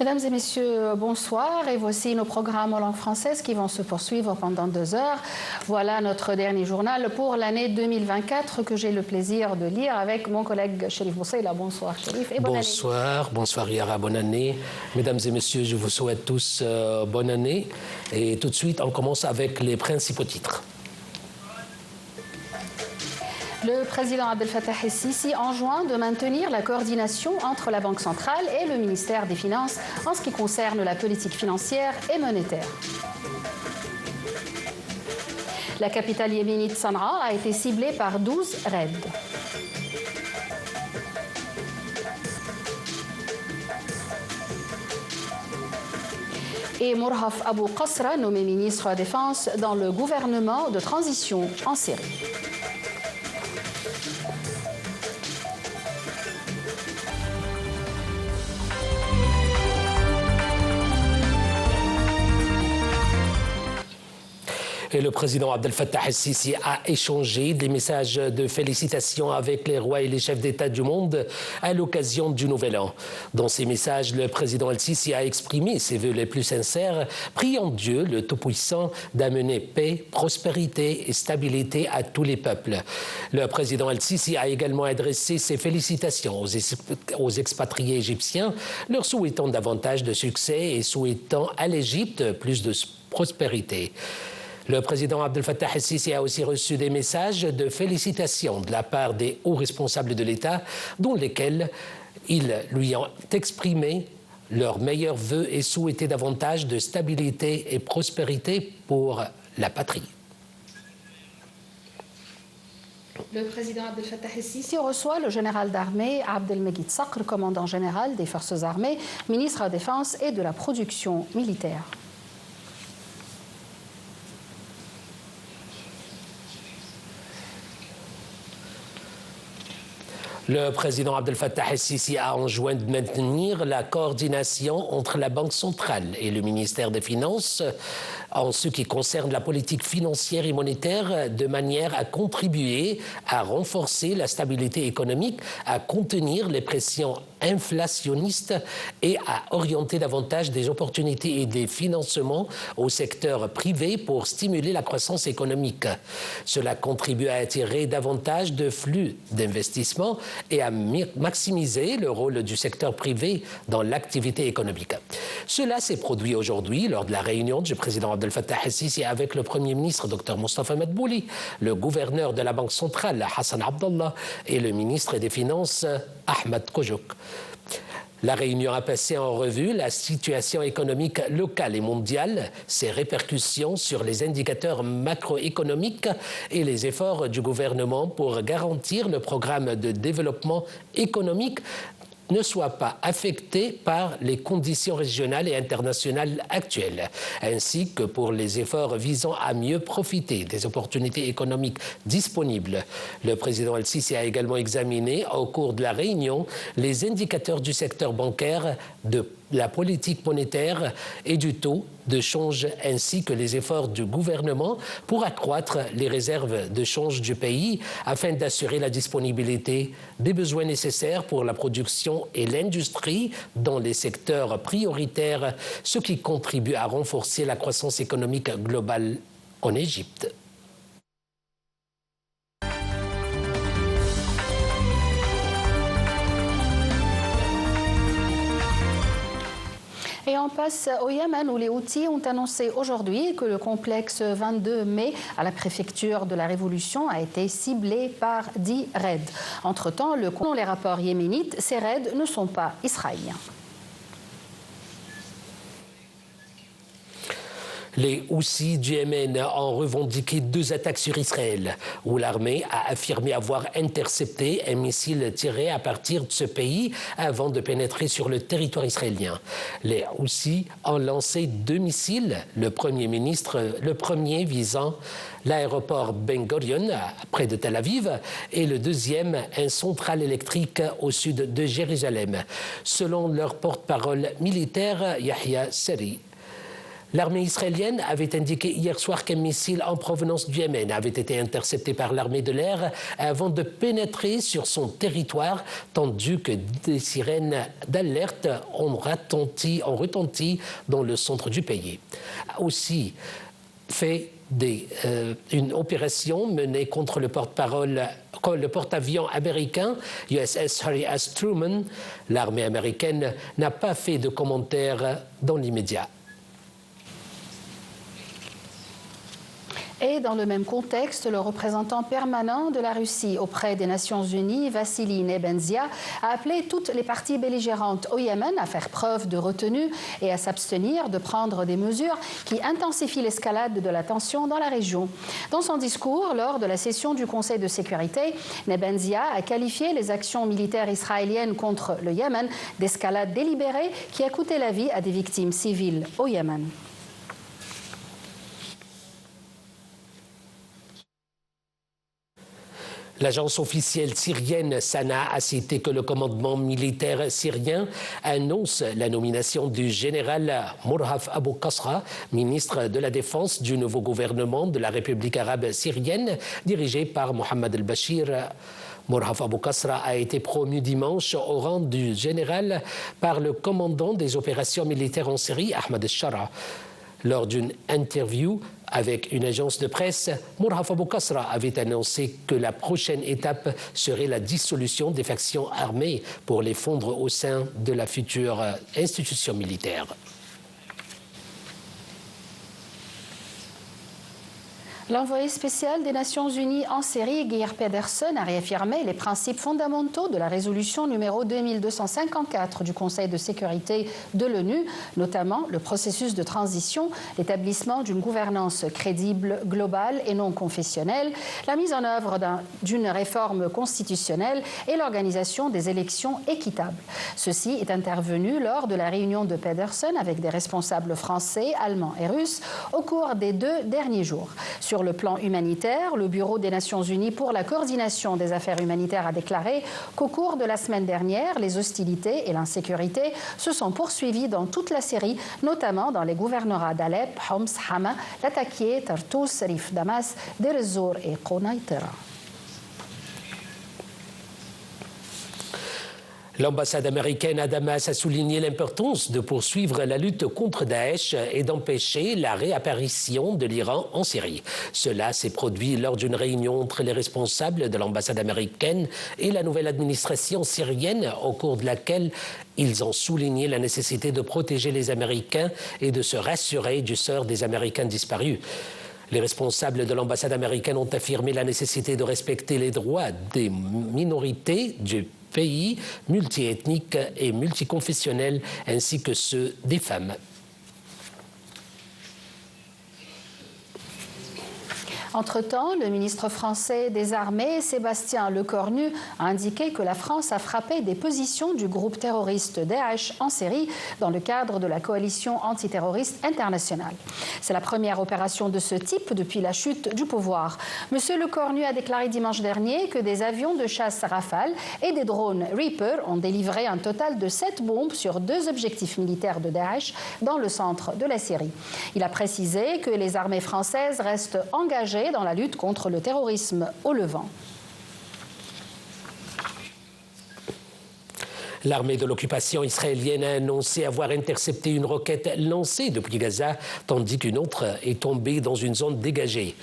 Mesdames et messieurs, bonsoir. Et voici nos programmes en langue française qui vont se poursuivre pendant 2 heures. Voilà notre dernier journal pour l'année 2024 que j'ai le plaisir de lire avec mon collègue Chérif Boussaïla. Bonsoir Chérif et bonne année. Bonsoir Yara, bonne année. Mesdames et messieurs, je vous souhaite tous bonne année. Et tout de suite, on commence avec les principaux titres. Le président Abdel Fattah el-Sisi enjoint de maintenir la coordination entre la Banque centrale et le ministère des Finances en ce qui concerne la politique financière et monétaire. La capitale yéménite Sanaa a été ciblée par 12 raids. Et Mourhaf Abou Qasra, nommé ministre de la Défense dans le gouvernement de transition en Syrie. Et le président Abdel Fattah el-Sisi a échangé des messages de félicitations avec les rois et les chefs d'État du monde à l'occasion du Nouvel An. Dans ces messages, le président el-Sisi a exprimé ses vœux les plus sincères, priant Dieu, le Tout-Puissant, d'amener paix, prospérité et stabilité à tous les peuples. Le président el-Sisi a également adressé ses félicitations aux expatriés égyptiens, leur souhaitant davantage de succès et souhaitant à l'Égypte plus de prospérité. Le président Abdel Fattah el-Sisi a aussi reçu des messages de félicitations de la part des hauts responsables de l'État, dont lesquels ils lui ont exprimé leurs meilleurs vœux et souhaité davantage de stabilité et prospérité pour la patrie. Le président Abdel Fattah el-Sisi reçoit le général d'armée Abdelmegid Sakr, commandant général des forces armées, ministre de la Défense et de la production militaire. Le président Abdel Fattah el-Sisi a enjoint de maintenir la coordination entre la Banque centrale et le ministère des Finances en ce qui concerne la politique financière et monétaire de manière à contribuer à renforcer la stabilité économique, à contenir les pressions inflationnistes et à orienter davantage des opportunités et des financements au secteur privé pour stimuler la croissance économique. Cela contribue à attirer davantage de flux d'investissement et à maximiser le rôle du secteur privé dans l'activité économique. Cela s'est produit aujourd'hui lors de la réunion du président Abdel Fattah el-Sisi avec le Premier ministre Dr Mostafa Madbouli, le gouverneur de la Banque centrale Hassan Abdallah et le ministre des Finances Ahmed Kojouk. La réunion a passé en revue la situation économique locale et mondiale, ses répercussions sur les indicateurs macroéconomiques et les efforts du gouvernement pour garantir le programme de développement économique ne soit pas affecté par les conditions régionales et internationales actuelles, ainsi que pour les efforts visant à mieux profiter des opportunités économiques disponibles. Le président el-Sisi a également examiné au cours de la réunion les indicateurs du secteur bancaire, de la politique monétaire et du taux de change, ainsi que les efforts du gouvernement pour accroître les réserves de change du pays afin d'assurer la disponibilité des besoins nécessaires pour la production et l'industrie dans les secteurs prioritaires, ce qui contribue à renforcer la croissance économique globale en Égypte. Et on passe au Yémen où les Houthis ont annoncé aujourd'hui que le complexe 22 mai à la préfecture de la Révolution a été ciblé par 10 raids. Entre-temps, selon les rapports yéménites, ces raids ne sont pas israéliens. Les Houthis du Yémen ont revendiqué 2 attaques sur Israël, où l'armée a affirmé avoir intercepté un missile tiré à partir de ce pays avant de pénétrer sur le territoire israélien. Les Houthis ont lancé 2 missiles, le premier visant l'aéroport Ben Gurion, près de Tel Aviv, et le deuxième, une centrale électrique au sud de Jérusalem, selon leur porte-parole militaire Yahya Seri. L'armée israélienne avait indiqué hier soir qu'un missile en provenance du Yémen avait été intercepté par l'armée de l'air avant de pénétrer sur son territoire, tandis que des sirènes d'alerte ont retenti dans le centre du pays. Aussi fait une opération menée contre le porte-avions américain USS Harry S. Truman. L'armée américaine n'a pas fait de commentaires dans l'immédiat. Et dans le même contexte, le représentant permanent de la Russie auprès des Nations Unies, Vassili Nebenzia, a appelé toutes les parties belligérantes au Yémen à faire preuve de retenue et à s'abstenir de prendre des mesures qui intensifient l'escalade de la tension dans la région. Dans son discours, lors de la session du Conseil de sécurité, Nebenzia a qualifié les actions militaires israéliennes contre le Yémen d'escalade délibérée qui a coûté la vie à des victimes civiles au Yémen. L'agence officielle syrienne Sana a cité que le commandement militaire syrien annonce la nomination du général Mourhaf Abou Qasra, ministre de la Défense du nouveau gouvernement de la République arabe syrienne, dirigé par Mohamed el-Bachir. Mourhaf Abou Qasra a été promu dimanche au rang du général par le commandant des opérations militaires en Syrie, Ahmed el-Shara. Lors d'une interview avec une agence de presse, Mourhaf Abou Qasra avait annoncé que la prochaine étape serait la dissolution des factions armées pour les fondre au sein de la future institution militaire. L'envoyé spécial des Nations Unies en Syrie, Geir Pedersen, a réaffirmé les principes fondamentaux de la résolution numéro 2254 du Conseil de sécurité de l'ONU, notamment le processus de transition, l'établissement d'une gouvernance crédible, globale et non confessionnelle, la mise en œuvre d'une réforme constitutionnelle et l'organisation des élections équitables. Ceci est intervenu lors de la réunion de Pedersen avec des responsables français, allemands et russes au cours des 2 derniers jours. Sur le plan humanitaire, le Bureau des Nations Unies pour la coordination des affaires humanitaires a déclaré qu'au cours de la semaine dernière, les hostilités et l'insécurité se sont poursuivies dans toute la Syrie, notamment dans les gouvernorats d'Alep, Homs, Hama, Latakia, Tartus, Rif Damas, Deir ez-Zor et Quneitra. L'ambassade américaine à Damas a souligné l'importance de poursuivre la lutte contre Daesh et d'empêcher la réapparition de l'Iran en Syrie. Cela s'est produit lors d'une réunion entre les responsables de l'ambassade américaine et la nouvelle administration syrienne, au cours de laquelle ils ont souligné la nécessité de protéger les Américains et de se rassurer du sort des Américains disparus. Les responsables de l'ambassade américaine ont affirmé la nécessité de respecter les droits des minorités du pays multiethnique et multiconfessionnel, ainsi que ceux des femmes. Entre-temps, le ministre français des Armées, Sébastien Lecornu, a indiqué que la France a frappé des positions du groupe terroriste Daesh en Syrie dans le cadre de la coalition antiterroriste internationale. C'est la première opération de ce type depuis la chute du pouvoir. M. Lecornu a déclaré dimanche dernier que des avions de chasse Rafale et des drones Reaper ont délivré un total de 7 bombes sur 2 objectifs militaires de Daesh dans le centre de la Syrie. Il a précisé que les armées françaises restent engagées dans la lutte contre le terrorisme au Levant. L'armée de l'occupation israélienne a annoncé avoir intercepté une roquette lancée depuis Gaza, tandis qu'une autre est tombée dans une zone dégagée.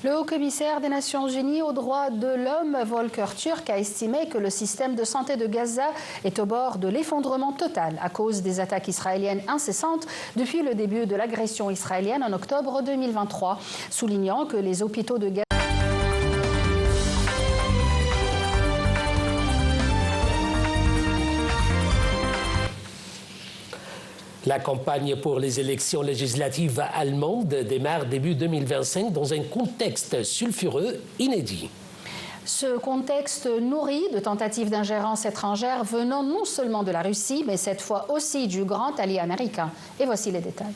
Le haut-commissaire des Nations Unies aux droits de l'homme, Volker Turk, a estimé que le système de santé de Gaza est au bord de l'effondrement total à cause des attaques israéliennes incessantes depuis le début de l'agression israélienne en octobre 2023, soulignant que les hôpitaux de Gaza La campagne pour les élections législatives allemandes démarre début 2025 dans un contexte sulfureux inédit. Ce contexte nourri de tentatives d'ingérence étrangère venant non seulement de la Russie, mais cette fois aussi du grand allié américain. Et voici les détails.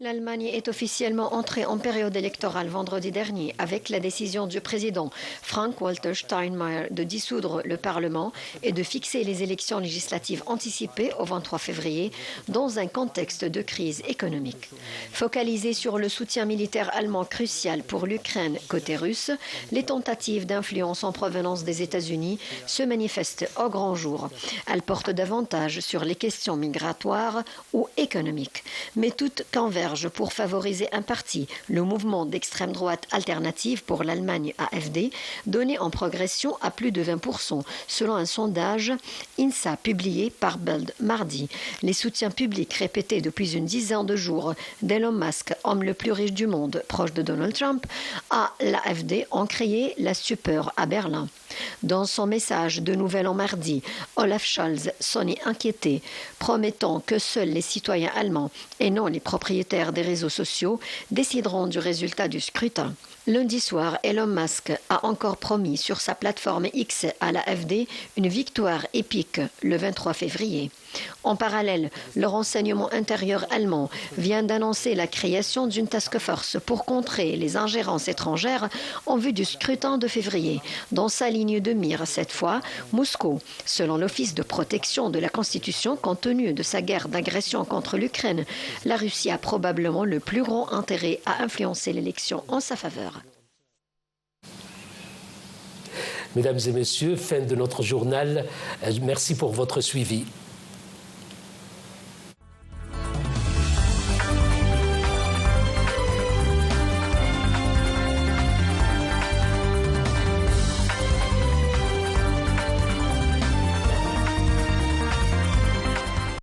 L'Allemagne est officiellement entrée en période électorale vendredi dernier avec la décision du président Frank-Walter Steinmeier de dissoudre le Parlement et de fixer les élections législatives anticipées au 23 février dans un contexte de crise économique. Focalisé sur le soutien militaire allemand crucial pour l'Ukraine côté russe, les tentatives d'influence en provenance des États-Unis se manifestent au grand jour. Elles portent davantage sur les questions migratoires ou économiques, mais toutes convergent pour favoriser un parti, le mouvement d'extrême droite alternative pour l'Allemagne AfD, donné en progression à plus de 20%, selon un sondage INSA publié par Bild mardi. Les soutiens publics répétés depuis une dizaine de jours d'Elon Musk, homme le plus riche du monde, proche de Donald Trump, à l'AfD ont créé la stupeur à Berlin. Dans son message de Nouvel An mardi, Olaf Scholz s'en est inquiété, promettant que seuls les citoyens allemands et non les propriétaires des réseaux sociaux décideront du résultat du scrutin. Lundi soir, Elon Musk a encore promis sur sa plateforme X à l'AfD une victoire épique le 23 février. En parallèle, le renseignement intérieur allemand vient d'annoncer la création d'une task force pour contrer les ingérences étrangères en vue du scrutin de février. Dans sa ligne de mire cette fois, Moscou, selon l'Office de protection de la Constitution, compte tenu de sa guerre d'agression contre l'Ukraine, la Russie a probablement le plus grand intérêt à influencer l'élection en sa faveur. Mesdames et messieurs, fin de notre journal. Merci pour votre suivi.